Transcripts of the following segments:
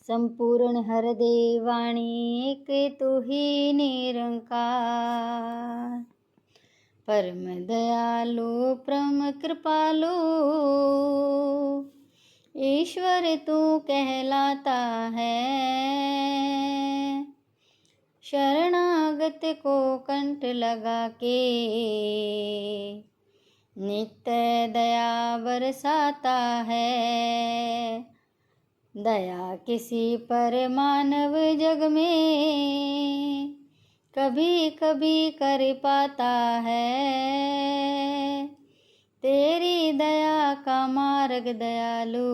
संपूर्ण हृदय वाणी एक तू ही निरंकार। परम दयालु परम कृपालु ईश्वर तू कहलाता है। शरणागत को कंठ लगा के नित्य दया बरसाता है। दया किसी पर मानव जग में कभी कभी कर पाता है। तेरी दया का मार्ग दयालु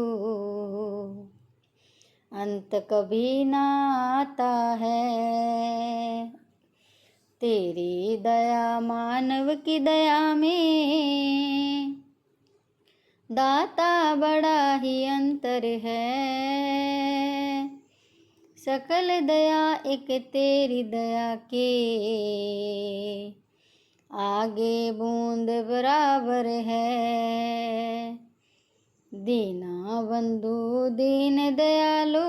अंत कभी ना आता है। तेरी दया मानव की दया में दाता बड़ा ही अंतर है। सकल दया एक तेरी दया के आगे बूंद बराबर है। दीना बंधु दीन दयालु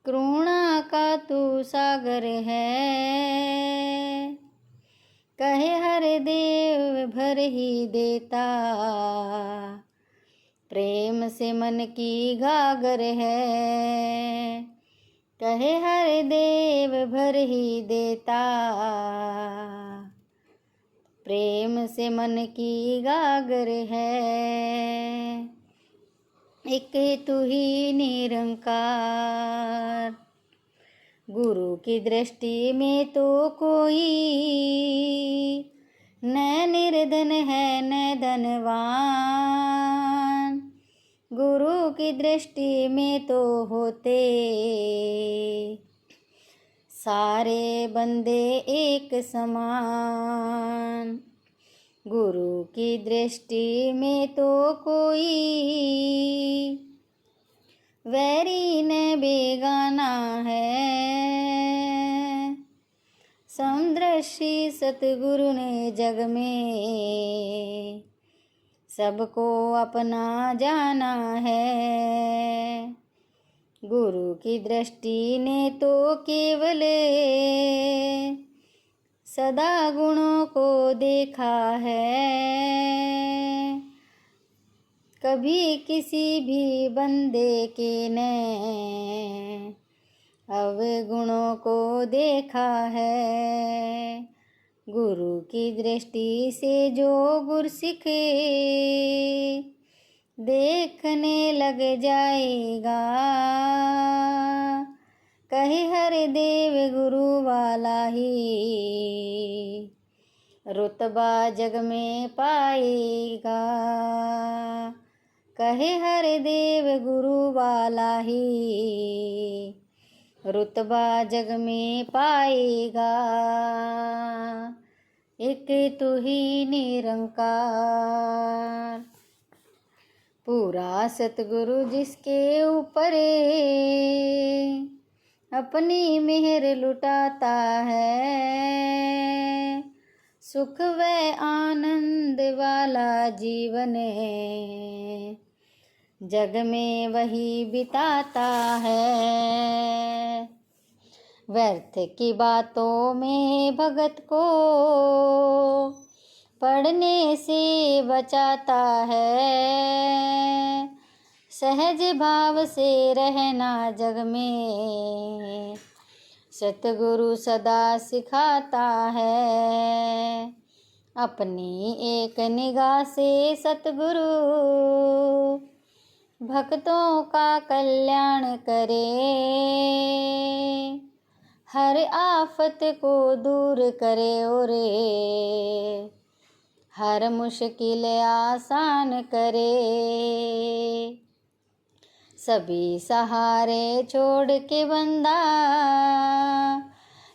करुणा का तू सागर है। कहे हर देव भर ही देता प्रेम से मन की गागर है। कहे हर देव भर ही देता प्रेम से मन की गागर है। एक तू ही निरंकार। गुरु की दृष्टि में तो कोई न निर्धन है न धनवान। गुरु की दृष्टि में तो होते सारे बंदे एक समान। गुरु की दृष्टि में तो कोई वैरी न बेगाना है। समदृष्टि सतगुरु ने जग में सबको अपना जाना है। गुरु की दृष्टि ने तो केवल सदा गुणों को देखा है। कभी किसी भी बंदे के ने अवगुणों को देखा है। गुरु की दृष्टि से जो गुरसिख देखने लग जाएगा। कहे हर देव गुरु वाला ही रुतबा जग में पाएगा। कहे हर देव गुरु वाला ही रुतबा जग में पाएगा। एक तू ही निरंकार। पूरा सतगुरु जिसके ऊपर अपनी मेहर लुटाता है। सुख व आनंद वाला जीवन जग में वही बिताता है। व्यर्थ की बातों में भगत को पढ़ने से बचाता है। सहज भाव से रहना जग में सतगुरु सदा सिखाता है। अपनी एक निगाह से सतगुरु भक्तों का कल्याण करे। हर आफत को दूर करे और हर मुश्किल आसान करे। सभी सहारे छोड़ के बंदा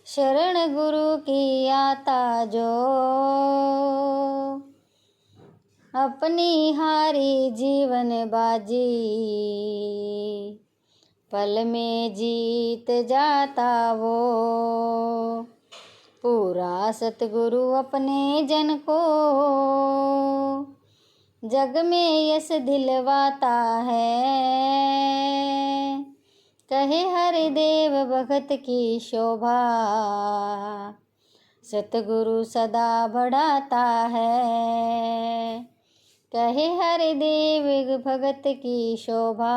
शरण गुरु की आता जो। अपनी हारी जीवन बाजी पल में जीत जाता वो। पूरा सतगुरु अपने जन को जग में यश दिलवाता है। कहे हरिदेव भगत की शोभा, सतगुरु सदा बढ़ाता है। कहे हरिदेव भगत की शोभा,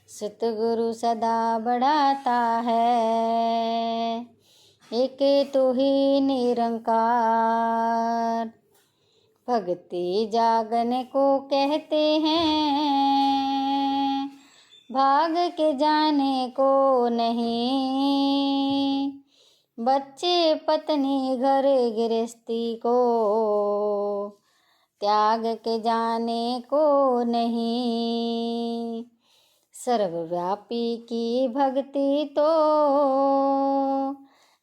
सतगुरु सदा बढ़ाता है। एक तो ही निरंकार, भक्ति जागने को कहते हैं, भाग के जाने को नहीं। बच्चे पत्नी घर गृहस्थी को, त्याग के जाने को नहीं। सर्वव्यापी की भक्ति तो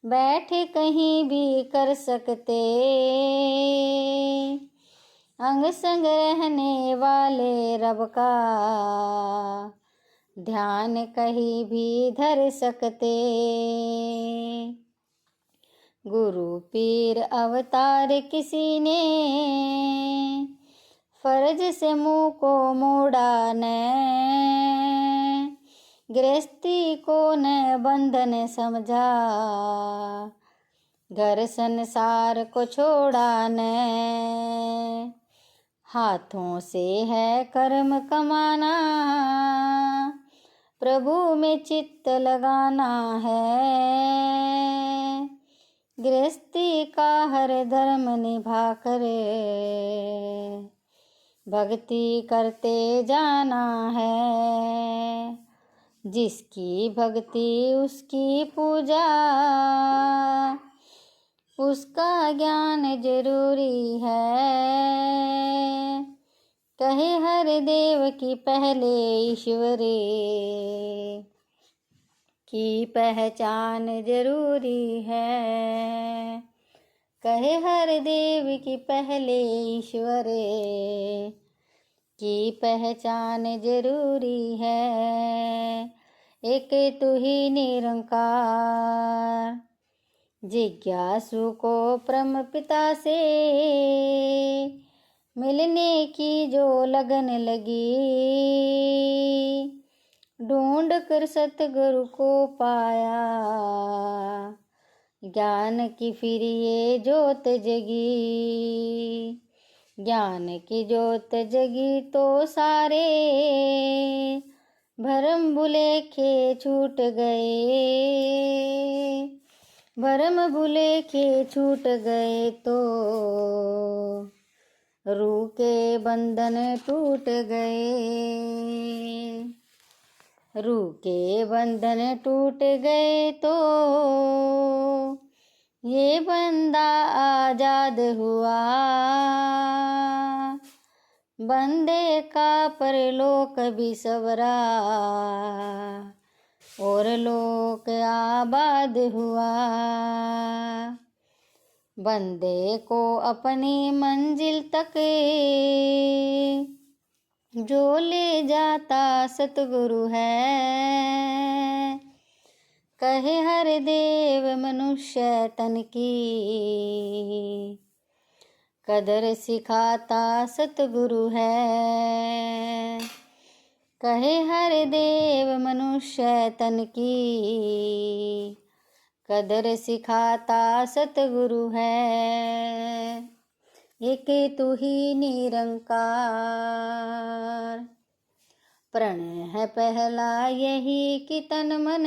बैठे कहीं भी कर सकते, अंग संग रहने वाले रब का ध्यान कहीं भी धर सकते। गुरु पीर अवतार किसी ने, फर्ज से मुँह को मोड़ा न, गृहस्थी को न बंधन समझा, घर संसार को छोड़ा न। हाथों से है कर्म कमाना, प्रभु में चित्त लगाना है। गृहस्थी का हर धर्म निभा कर भक्ति करते जाना है। जिसकी भक्ति उसकी पूजा, उसका ज्ञान जरूरी है। कहे हरिदेव की पहले ईश्वरे की पहचान जरूरी है। कहे हरिदेव की पहले ईश्वरे की पहचान जरूरी है। एक तू ही निरंकार, जिज्ञासु को परम पिता से मिलने की जो लगन लगी, ढूंढ कर सतगुरु को पाया, ज्ञान की फिर ये जोत जगी। ज्ञान की जोत जगी तो सारे भरम भुलेखे छूट गए। भरम भुलेखे छूट गए तो रूह के बंधन टूट गए। रूह के बंधन टूट गए तो ये बंदा आजाद हुआ। बंदे का परलोक भी सवरा और लोक आबाद हुआ। बंदे को अपनी मंजिल तक जो ले जाता सतगुरु है। कहे हरिदेव मनुष्य तन की कदर सिखाता सतगुरु है। कहे हरिदेव मनुष्य तन की कदर सिखाता सतगुरु है। एक तू ही निरंकार, प्रण है पहला यही कि तन मन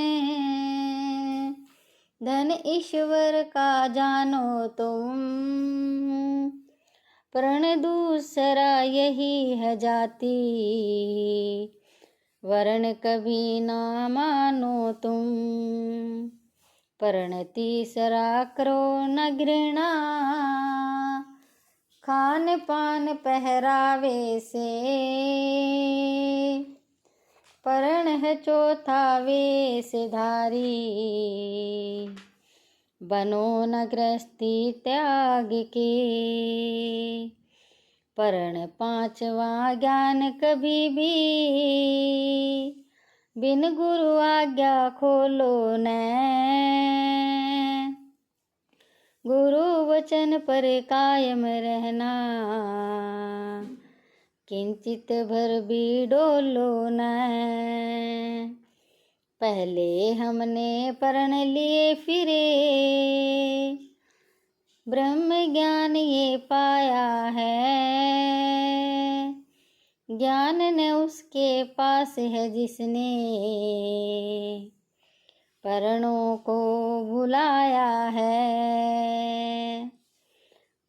धन ईश्वर का जानो तुम। प्रण दूसरा यही है जाति, वर्ण कभी ना मानो तुम। प्रण तीसरा करो न घृणा, खान पान पहरावे से। प्रण है चौथा वेशधारी, बनो न गृहस्थी त्याग के। प्रण पांचवा ज्ञान कभी भी बिन गुरु आज्ञा खोलो न। गुरु वचन पर कायम रहना, किंचित भर भी डोलो न। पहले हमने पढ़ लिए फिरे, ब्रह्म ज्ञान ये पाया है। ज्ञान न उसके पास है जिसने परणों को भुलाया है।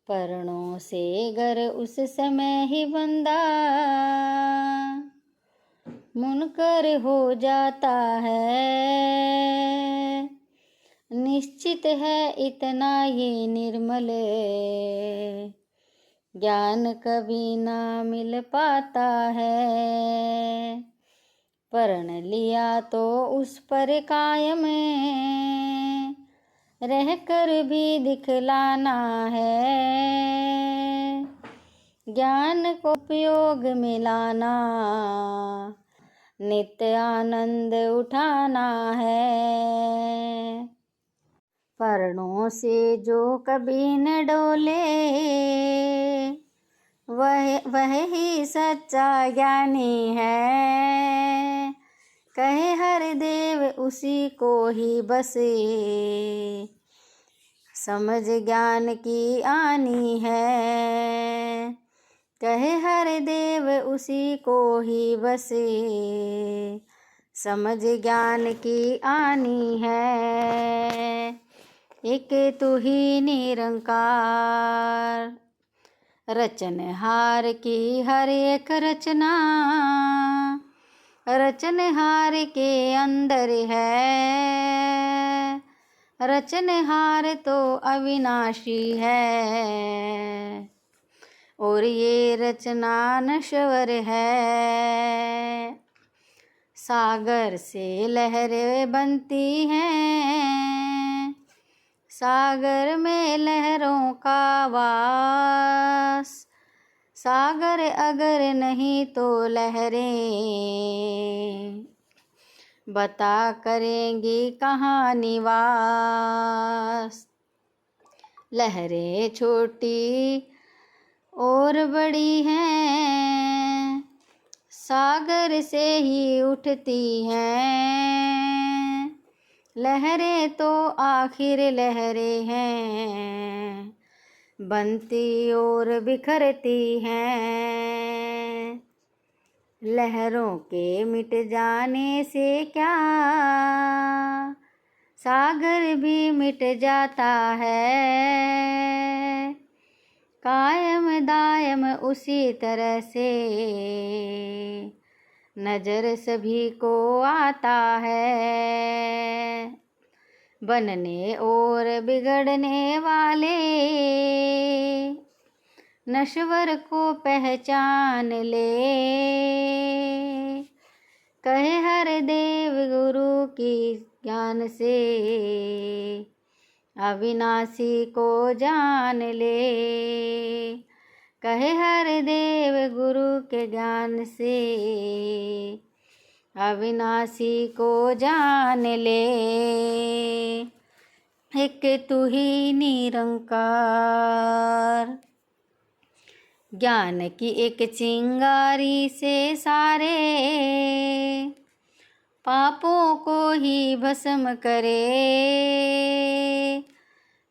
परणों से गर उस समय ही बंदा मुनकर हो जाता है। निश्चित है इतना ये निर्मल ज्ञान कभी ना मिल पाता है। पढ़ लिया तो उस पर कायम रह कर भी दिखलाना है। ज्ञान को उपयोग में लाना, नित्य आनंद उठाना है। परणों से जो कभी न डोले, वह ही सच्चा ज्ञानी है। कहे हर देव उसी को ही बसे, समझ ज्ञान की आनी है। कहे हर देव उसी को ही बसे, समझ ज्ञान की आनी है। एक तू ही निरंकार, रचनहार की हर एक रचना रचनहार के अंदर है। रचनहार तो अविनाशी है, और ये रचना नश्वर है। सागर से लहरें बनती हैं, सागर में लहरों का वास। सागर अगर नहीं तो लहरें बता करेंगी कहाँ निवास। लहरें छोटी और बड़ी हैं, सागर से ही उठती हैं। लहरें तो आखिर लहरें हैं, बनती और बिखरती हैं। लहरों के मिट जाने से क्या, सागर भी मिट जाता है। कायम दायम उसी तरह से नजर सभी को आता है। बनने और बिगड़ने वाले नश्वर को पहचान ले। कहे हर देव गुरु की ज्ञान से अविनाशी को जान ले। कहे हर देव गुरु के ज्ञान से अविनाशी को जान ले। एक तू ही निरंकार, ज्ञान की एक चिंगारी से सारे पापों को ही भस्म करे।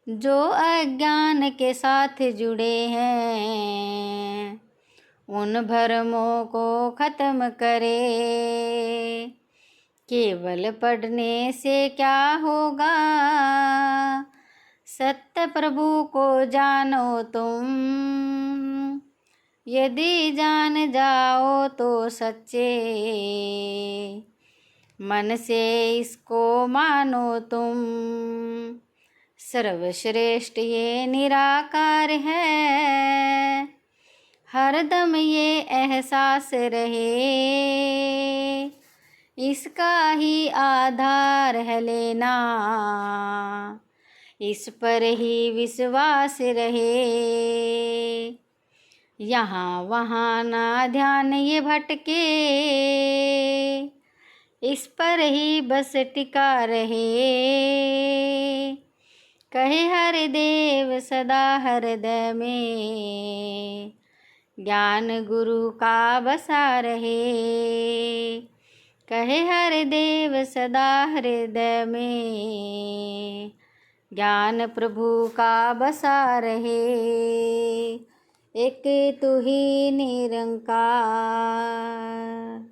जो अज्ञान के साथ जुड़े हैं, उन भरमों को खत्म करे। केवल पढ़ने से क्या होगा, सत्य प्रभु को जानो तुम। यदि जान जाओ तो सच्चे मन से इसको मानो तुम। सर्वश्रेष्ठ ये निराकार है, हरदम ये एहसास रहे। इसका ही आधार है लेना, इस पर ही विश्वास रहे। यहाँ वहाँ ना ध्यान ये भटके, इस पर ही बस टिका रहे। कहे हर देव सदा हृदय में, ज्ञान गुरु का बसा रहे। कहे हर देव सदा हृदय में, ज्ञान प्रभु का बसा रहे। एक तू ही निरंकार,